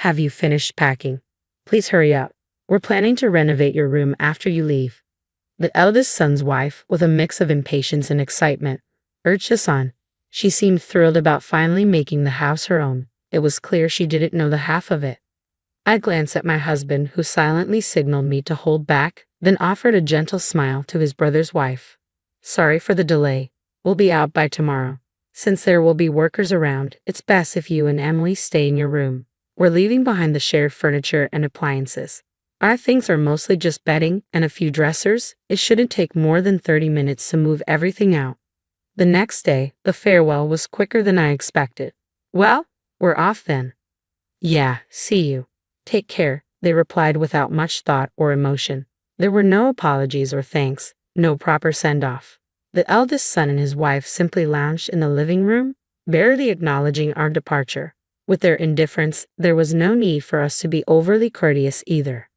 Have you finished packing? Please hurry up. We're planning to renovate your room after you leave. The eldest son's wife, with a mix of impatience and excitement, urged us on. She seemed thrilled about finally making the house her own. It was clear she didn't know the half of it. I glanced at my husband, who silently signaled me to hold back, then offered a gentle smile to his brother's wife. Sorry for the delay. We'll be out by tomorrow. Since there will be workers around, it's best if you and Emily stay in your room. We're leaving behind the shared furniture and appliances. Our things are mostly just bedding and a few dressers. It shouldn't take more than 30 minutes to move everything out. The next day, the farewell was quicker than I expected. Well, we're off then. Yeah, see you. Take care, they replied without much thought or emotion. There were no apologies or thanks, no proper send-off. The eldest son and his wife simply lounged in the living room, barely acknowledging our departure. With their indifference, there was no need for us to be overly courteous either.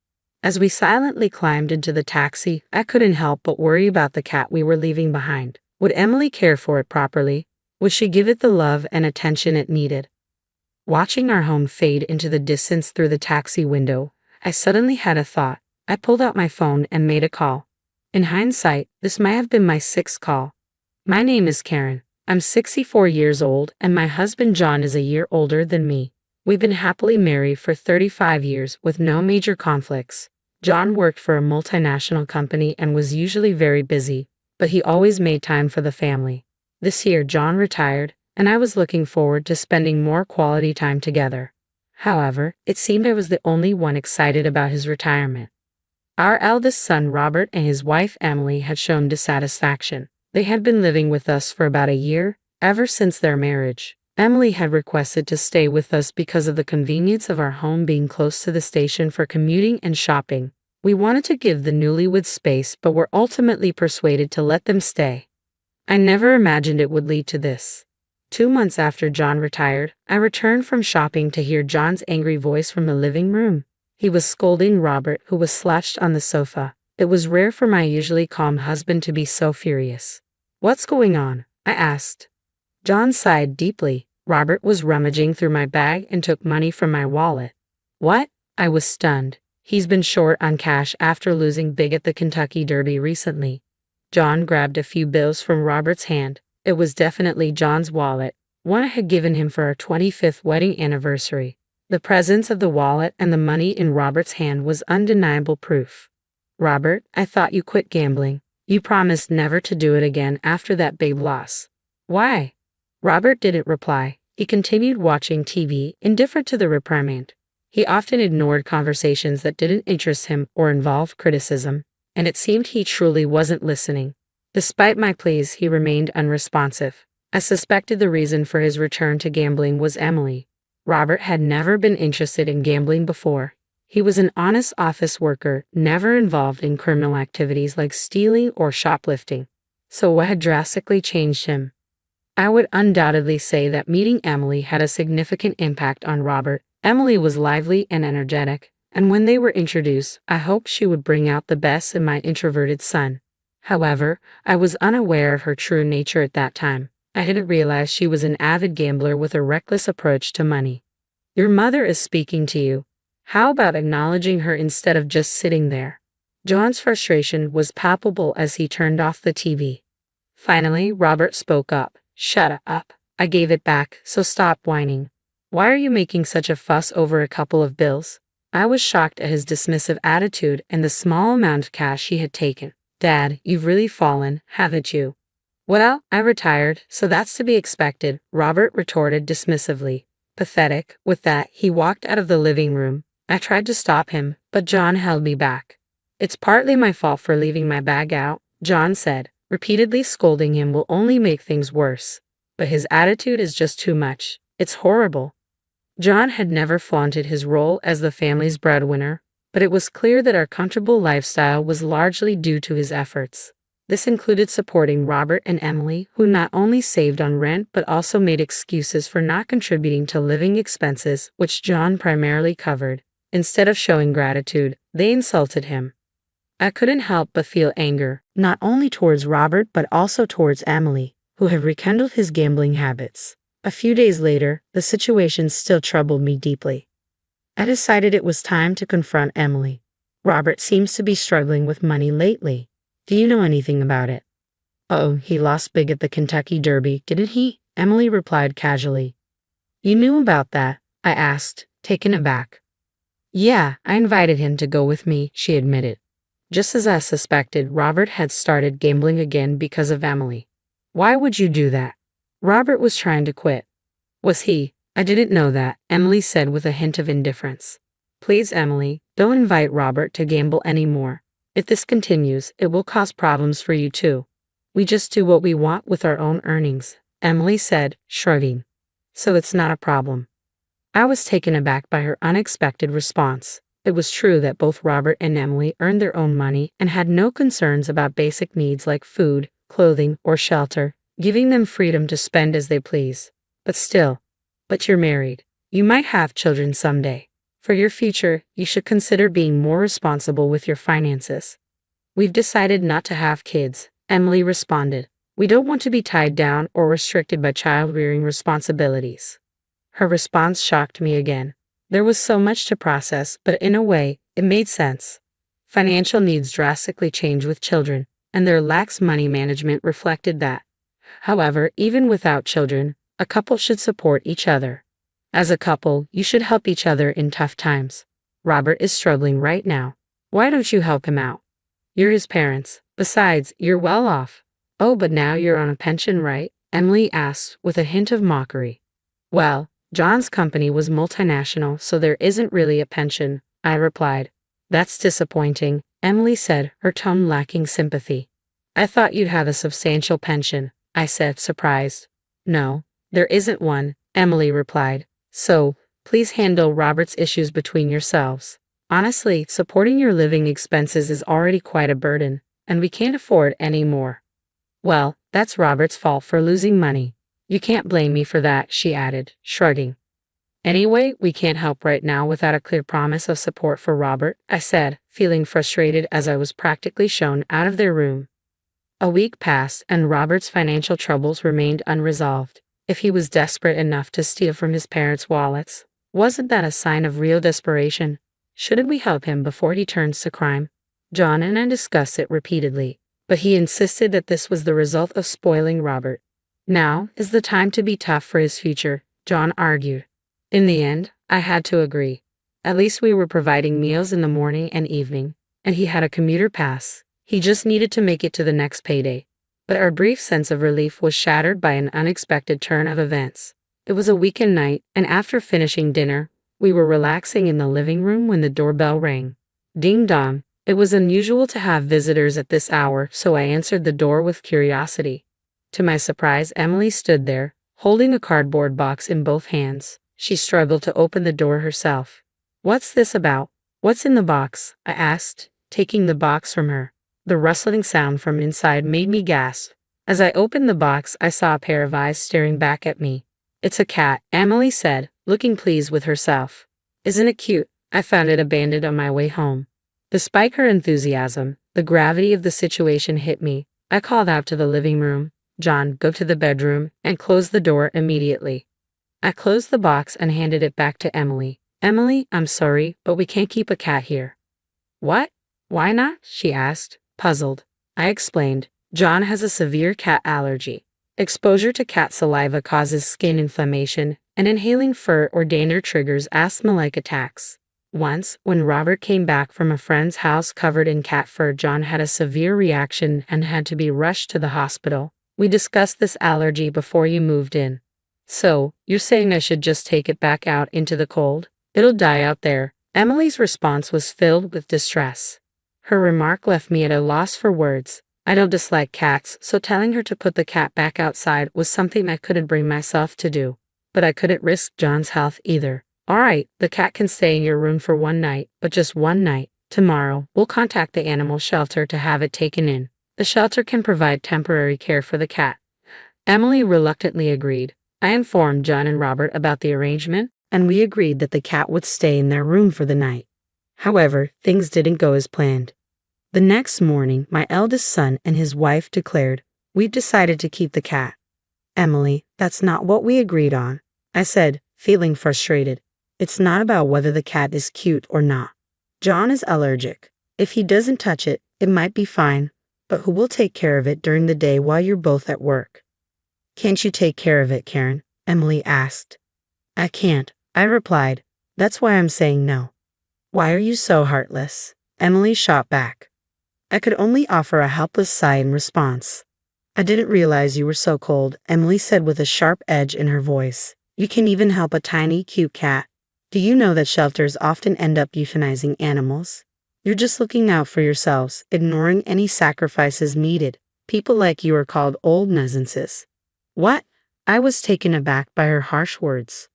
As we silently climbed into the taxi, I couldn't help but worry about the cat we were leaving behind. Would Emily care for it properly? Would she give it the love and attention it needed? Watching our home fade into the distance through the taxi window, I suddenly had a thought. I pulled out my phone and made a call. In hindsight, this might have been my sixth call. My name is Karen. I'm 64 years old, and my husband John is a year older than me. We've been happily married for 35 years with no major conflicts. John worked for a multinational company and was usually very busy, but he always made time for the family. This year, John retired, and I was looking forward to spending more quality time together. However, it seemed I was the only one excited about his retirement. Our eldest son Robert and his wife Emily had shown dissatisfaction. They had been living with us for about a year, ever since their marriage. Emily had requested to stay with us because of the convenience of our home being close to the station for commuting and shopping. We wanted to give the newlyweds space, but were ultimately persuaded to let them stay. I never imagined it would lead to this. 2 months after John retired, I returned from shopping to hear John's angry voice from the living room. He was scolding Robert, who was slouched on the sofa. It was rare for my usually calm husband to be so furious. What's going on? I asked. John sighed deeply. Robert was rummaging through my bag and took money from my wallet. What? I was stunned. He's been short on cash after losing big at the Kentucky Derby recently. John grabbed a few bills from Robert's hand. It was definitely John's wallet, one I had given him for our 25th wedding anniversary. The presence of the wallet and the money in Robert's hand was undeniable proof. Robert, I thought you quit gambling. You promised never to do it again after that big loss. Why? Robert didn't reply. He continued watching TV, indifferent to the reprimand. He often ignored conversations that didn't interest him or involved criticism, and it seemed he truly wasn't listening. Despite my pleas, he remained unresponsive. I suspected the reason for his return to gambling was Emily. Robert had never been interested in gambling before. He was an honest office worker, never involved in criminal activities like stealing or shoplifting. So what had drastically changed him? I would undoubtedly say that meeting Emily had a significant impact on Robert. Emily was lively and energetic, and when they were introduced, I hoped she would bring out the best in my introverted son. However, I was unaware of her true nature at that time. I didn't realize she was an avid gambler with a reckless approach to money. Your mother is speaking to you. How about acknowledging her instead of just sitting there? John's frustration was palpable as he turned off the TV. Finally, Robert spoke up. Shut up. I gave it back, so stop whining. Why are you making such a fuss over a couple of bills? I was shocked at his dismissive attitude and the small amount of cash he had taken. Dad, you've really fallen, haven't you? Well, I retired, so that's to be expected, Robert retorted dismissively. Pathetic. With that, he walked out of the living room. I tried to stop him, but John held me back. It's partly my fault for leaving my bag out, John said. Repeatedly scolding him will only make things worse. But his attitude is just too much. It's horrible. John had never flaunted his role as the family's breadwinner, but it was clear that our comfortable lifestyle was largely due to his efforts. This included supporting Robert and Emily, who not only saved on rent but also made excuses for not contributing to living expenses, which John primarily covered. Instead of showing gratitude, they insulted him. I couldn't help but feel anger, not only towards Robert but also towards Emily, who had rekindled his gambling habits. A few days later, the situation still troubled me deeply. I decided it was time to confront Emily. Robert seems to be struggling with money lately. Do you know anything about it? Oh, he lost big at the Kentucky Derby, didn't he? Emily replied casually. You knew about that? I asked, taken aback. Yeah, I invited him to go with me, she admitted. Just as I suspected, Robert had started gambling again because of Emily. Why would you do that? Robert was trying to quit. Was he? I didn't know that, Emily said with a hint of indifference. Please, Emily, don't invite Robert to gamble anymore. If this continues, it will cause problems for you too. We just do what we want with our own earnings, Emily said, shrugging. So it's not a problem. I was taken aback by her unexpected response. It was true that both Robert and Emily earned their own money and had no concerns about basic needs like food, clothing, or shelter, giving them freedom to spend as they please. But you're married. You might have children someday. For your future, you should consider being more responsible with your finances. We've decided not to have kids, Emily responded. We don't want to be tied down or restricted by child-rearing responsibilities. Her response shocked me again. There was so much to process, but in a way, it made sense. Financial needs drastically change with children, and their lax money management reflected that. However, even without children, a couple should support each other. As a couple, you should help each other in tough times. Robert is struggling right now. Why don't you help him out? You're his parents. Besides, you're well off. Oh, but now you're on a pension, right? Emily asked with a hint of mockery. Well, John's company was multinational, so there isn't really a pension, I replied. That's disappointing, Emily said, her tone lacking sympathy. I thought you'd have a substantial pension, I said, surprised. No, there isn't one, Emily replied. So, please handle Robert's issues between yourselves. Honestly, supporting your living expenses is already quite a burden, and we can't afford any more. Well, that's Robert's fault for losing money. You can't blame me for that, she added, shrugging. Anyway, we can't help right now without a clear promise of support for Robert, I said, feeling frustrated as I was practically shown out of their room. A week passed, and Robert's financial troubles remained unresolved. If he was desperate enough to steal from his parents' wallets, wasn't that a sign of real desperation? Shouldn't we help him before he turns to crime? John and I discussed it repeatedly, but he insisted that this was the result of spoiling Robert. Now is the time to be tough for his future, John argued. In the end, I had to agree. At least we were providing meals in the morning and evening, and he had a commuter pass. He just needed to make it to the next payday. But our brief sense of relief was shattered by an unexpected turn of events. It was a weekend night, and after finishing dinner, we were relaxing in the living room when the doorbell rang. Ding dong. It was unusual to have visitors at this hour, so I answered the door with curiosity. To my surprise, Emily stood there, holding a cardboard box in both hands. She struggled to open the door herself. What's this about? What's in the box? I asked, taking the box from her. The rustling sound from inside made me gasp. As I opened the box, I saw a pair of eyes staring back at me. It's a cat, Emily said, looking pleased with herself. Isn't it cute? I found it abandoned on my way home. Despite her enthusiasm, the gravity of the situation hit me. I called out to the living room, John, go to the bedroom, and close the door immediately. I closed the box and handed it back to Emily. Emily, I'm sorry, but we can't keep a cat here. What? Why not? She asked, puzzled. I explained. John has a severe cat allergy. Exposure to cat saliva causes skin inflammation, and inhaling fur or dander triggers asthma-like attacks. Once, when Robert came back from a friend's house covered in cat fur, John had a severe reaction and had to be rushed to the hospital. We discussed this allergy before you moved in. So, you're saying I should just take it back out into the cold? It'll die out there. Emily's response was filled with distress. Her remark left me at a loss for words. I don't dislike cats, so telling her to put the cat back outside was something I couldn't bring myself to do. But I couldn't risk John's health either. All right, the cat can stay in your room for one night, but just one night. Tomorrow, we'll contact the animal shelter to have it taken in. The shelter can provide temporary care for the cat. Emily reluctantly agreed. I informed John and Robert about the arrangement, and we agreed that the cat would stay in their room for the night. However, things didn't go as planned. The next morning, my eldest son and his wife declared, "We've decided to keep the cat." Emily, that's not what we agreed on, I said, feeling frustrated. It's not about whether the cat is cute or not. John is allergic. If he doesn't touch it, it might be fine, but who will take care of it during the day while you're both at work? Can't you take care of it, Karen? Emily asked. I can't, I replied. That's why I'm saying no. Why are you so heartless? Emily shot back. I could only offer a helpless sigh in response. I didn't realize you were so cold, Emily said with a sharp edge in her voice. You can even help a tiny, cute cat. Do you know that shelters often end up euthanizing animals? You're just looking out for yourselves, ignoring any sacrifices needed. People like you are called old nuisances. What? I was taken aback by her harsh words.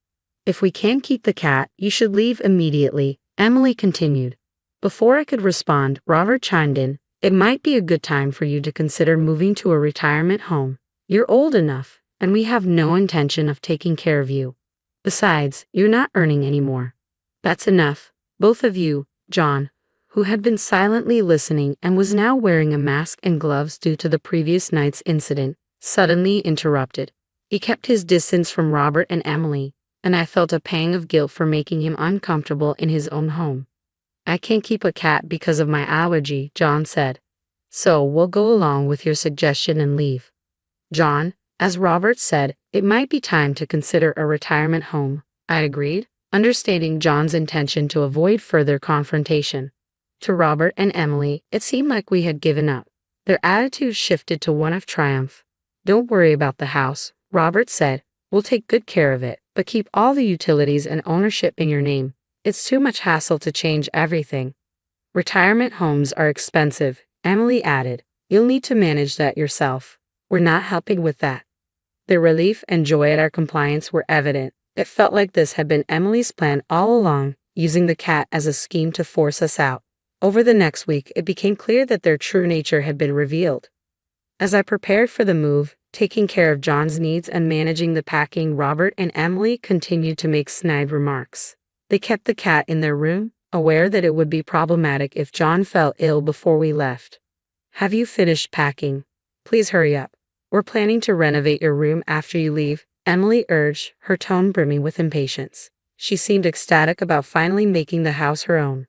If we can't keep the cat, you should leave immediately, Emily continued. Before I could respond, Robert chimed in. It might be a good time for you to consider moving to a retirement home. You're old enough, and we have no intention of taking care of you. Besides, you're not earning anymore. That's enough. Both of you, John, who had been silently listening and was now wearing a mask and gloves due to the previous night's incident, suddenly interrupted. He kept his distance from Robert and Emily, and I felt a pang of guilt for making him uncomfortable in his own home. I can't keep a cat because of my allergy, John said. So we'll go along with your suggestion and leave. John, as Robert said, it might be time to consider a retirement home. I agreed, understating John's intention to avoid further confrontation. To Robert and Emily, it seemed like we had given up. Their attitude shifted to one of triumph. Don't worry about the house, Robert said. We'll take good care of it, but keep all the utilities and ownership in your name. It's too much hassle to change everything. Retirement homes are expensive, Emily added. You'll need to manage that yourself. We're not helping with that. The relief and joy at our compliance were evident. It felt like this had been Emily's plan all along, using the cat as a scheme to force us out. Over the next week, it became clear that their true nature had been revealed. As I prepared for the move, taking care of John's needs and managing the packing, Robert and Emily continued to make snide remarks. They kept the cat in their room, aware that it would be problematic if John fell ill before we left. Have you finished packing? Please hurry up. We're planning to renovate your room after you leave, Emily urged, her tone brimming with impatience. She seemed ecstatic about finally making the house her own.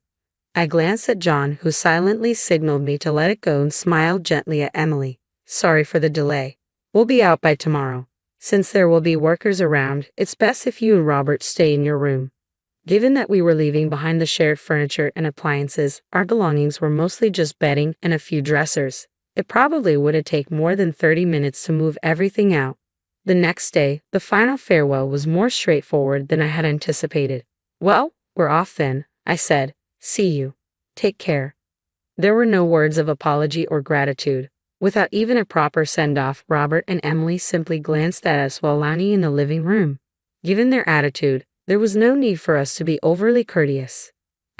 I glanced at John, who silently signaled me to let it go, and smiled gently at Emily. Sorry for the delay. We'll be out by tomorrow. Since there will be workers around, it's best if you and Robert stay in your room. Given that we were leaving behind the shared furniture and appliances, our belongings were mostly just bedding and a few dressers. It probably would have taken more than 30 minutes to move everything out. The next day, the final farewell was more straightforward than I had anticipated. Well, we're off then, I said. See you. Take care. There were no words of apology or gratitude. Without even a proper send-off, Robert and Emily simply glanced at us while lounging in the living room. Given their attitude, there was no need for us to be overly courteous.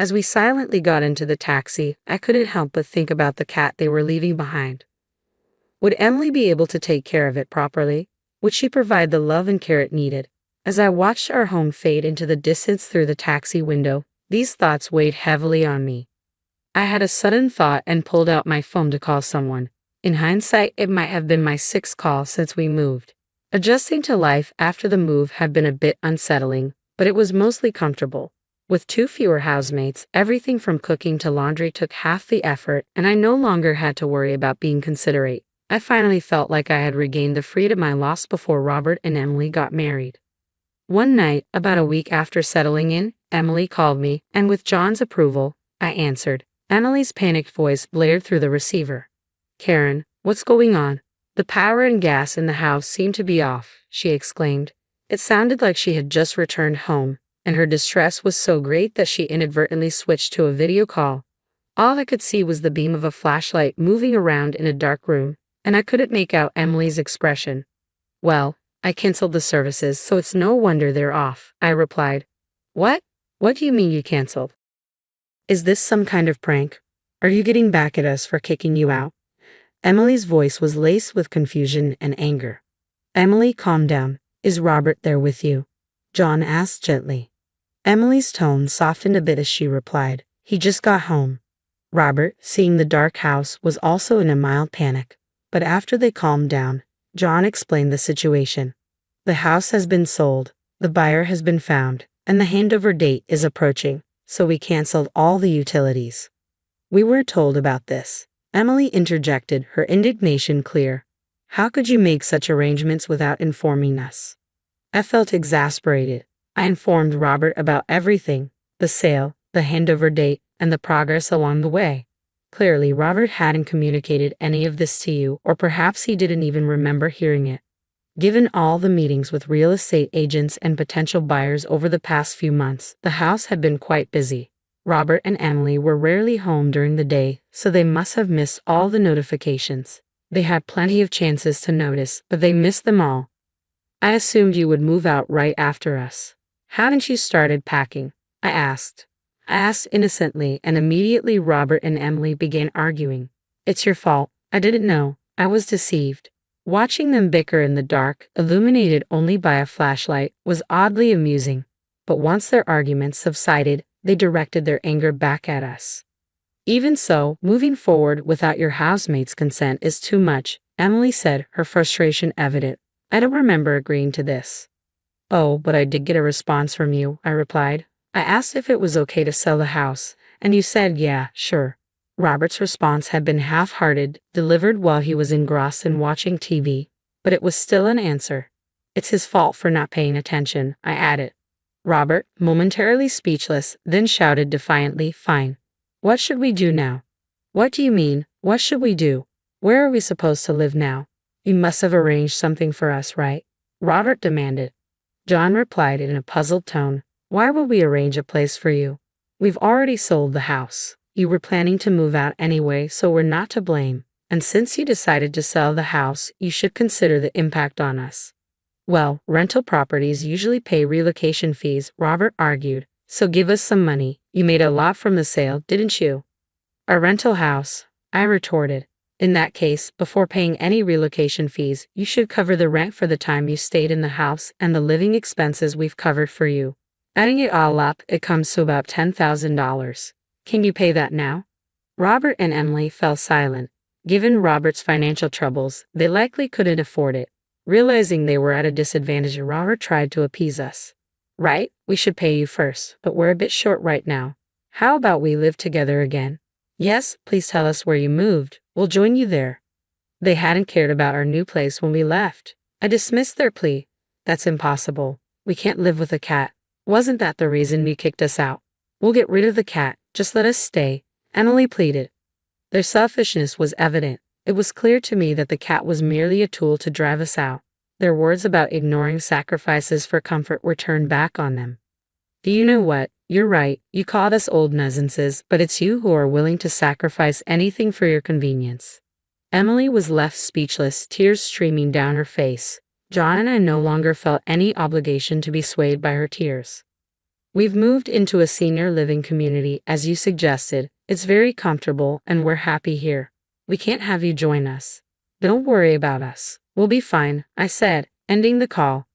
As we silently got into the taxi, I couldn't help but think about the cat they were leaving behind. Would Emily be able to take care of it properly? Would she provide the love and care it needed? As I watched our home fade into the distance through the taxi window, these thoughts weighed heavily on me. I had a sudden thought and pulled out my phone to call someone. In hindsight, it might have been my 6th call since we moved. Adjusting to life after the move had been a bit unsettling, but it was mostly comfortable. With 2 fewer housemates, everything from cooking to laundry took half the effort, and I no longer had to worry about being considerate. I finally felt like I had regained the freedom I lost before Robert and Emily got married. One night, about a week after settling in, Emily called me, and with John's approval, I answered. Emily's panicked voice blared through the receiver. Karen, what's going on? The power and gas in the house seemed to be off, she exclaimed. It sounded like she had just returned home, and her distress was so great that she inadvertently switched to a video call. All I could see was the beam of a flashlight moving around in a dark room, and I couldn't make out Emily's expression. Well, I canceled the services, so it's no wonder they're off, I replied. What? What do you mean you canceled? Is this some kind of prank? Are you getting back at us for kicking you out? Emily's voice was laced with confusion and anger. Emily, calm down. Is Robert there with you? John asked gently. Emily's tone softened a bit as she replied. He just got home. Robert, seeing the dark house, was also in a mild panic. But after they calmed down, John explained the situation. The house has been sold. The buyer has been found, and the handover date is approaching, so we canceled all the utilities. We were told about this. Emily interjected, her indignation clear. How could you make such arrangements without informing us? I felt exasperated. I informed Robert about everything, the sale, the handover date, and the progress along the way. Clearly, Robert hadn't communicated any of this to you, or perhaps he didn't even remember hearing it. Given all the meetings with real estate agents and potential buyers over the past few months, the house had been quite busy. Robert and Emily were rarely home during the day, so they must have missed all the notifications. They had plenty of chances to notice, but they missed them all. I assumed you would move out right after us. Haven't you started packing? I asked. I asked innocently, and immediately Robert and Emily began arguing. It's your fault. I didn't know. I was deceived. Watching them bicker in the dark, illuminated only by a flashlight, was oddly amusing. But once their arguments subsided, they directed their anger back at us. Even so, moving forward without your housemate's consent is too much, Emily said, her frustration evident. I don't remember agreeing to this. Oh, but I did get a response from you, I replied. I asked if it was okay to sell the house, and you said, yeah, sure. Robert's response had been half-hearted, delivered while he was engrossed in watching TV, but it was still an answer. It's his fault for not paying attention, I added. Robert, momentarily speechless, then shouted defiantly, fine. What should we do now? What do you mean, what should we do? Where are we supposed to live now? You must have arranged something for us, right? Robert demanded. John replied in a puzzled tone. Why would we arrange a place for you? We've already sold the house. You were planning to move out anyway, so we're not to blame. And since you decided to sell the house, you should consider the impact on us. Well, rental properties usually pay relocation fees, Robert argued. So give us some money. You made a lot from the sale, didn't you? A rental house, I retorted. In that case, before paying any relocation fees, you should cover the rent for the time you stayed in the house and the living expenses we've covered for you. Adding it all up, it comes to about $10,000. Can you pay that now? Robert and Emily fell silent. Given Robert's financial troubles, they likely couldn't afford it. Realizing they were at a disadvantage, Robert tried to appease us. Right, we should pay you first, but we're a bit short right now. How about we live together again? Yes, please tell us where you moved. We'll join you there. They hadn't cared about our new place when we left. I dismissed their plea. That's impossible. We can't live with a cat. Wasn't that the reason you kicked us out? We'll get rid of the cat. Just let us stay, Emily pleaded. Their selfishness was evident. It was clear to me that the cat was merely a tool to drive us out. Their words about ignoring sacrifices for comfort were turned back on them. Do you know what? You're right. You called us old nuisances, but it's you who are willing to sacrifice anything for your convenience. Emily was left speechless, tears streaming down her face. John and I no longer felt any obligation to be swayed by her tears. We've moved into a senior living community, as you suggested. It's very comfortable, and we're happy here. We can't have you join us. Don't worry about us. We'll be fine, I said, ending the call.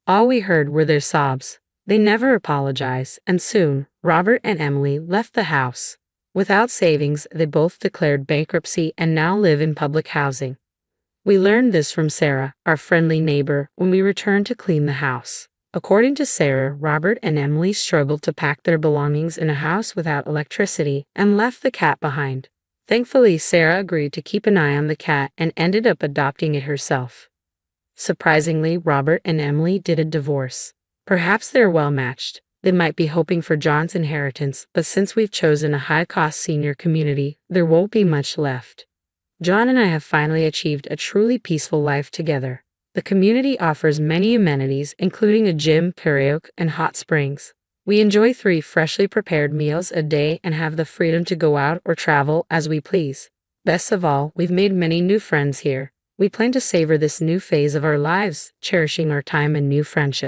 All we heard were their sobs. They never apologized, and soon, Robert and Emily left the house. Without savings, they both declared bankruptcy and now live in public housing. We learned this from Sarah, our friendly neighbor, when we returned to clean the house. According to Sarah, Robert and Emily struggled to pack their belongings in a house without electricity and left the cat behind. Thankfully, Sarah agreed to keep an eye on the cat and ended up adopting it herself. Surprisingly, Robert and Emily didn't divorce. Perhaps they're well matched. They might be hoping for John's inheritance, but since we've chosen a high-cost senior community, there won't be much left. John and I have finally achieved a truly peaceful life together. The community offers many amenities, including a gym, karaoke, and hot springs. We enjoy 3 freshly prepared meals a day and have the freedom to go out or travel as we please. Best of all, we've made many new friends here. We plan to savor this new phase of our lives, cherishing our time and new friendship.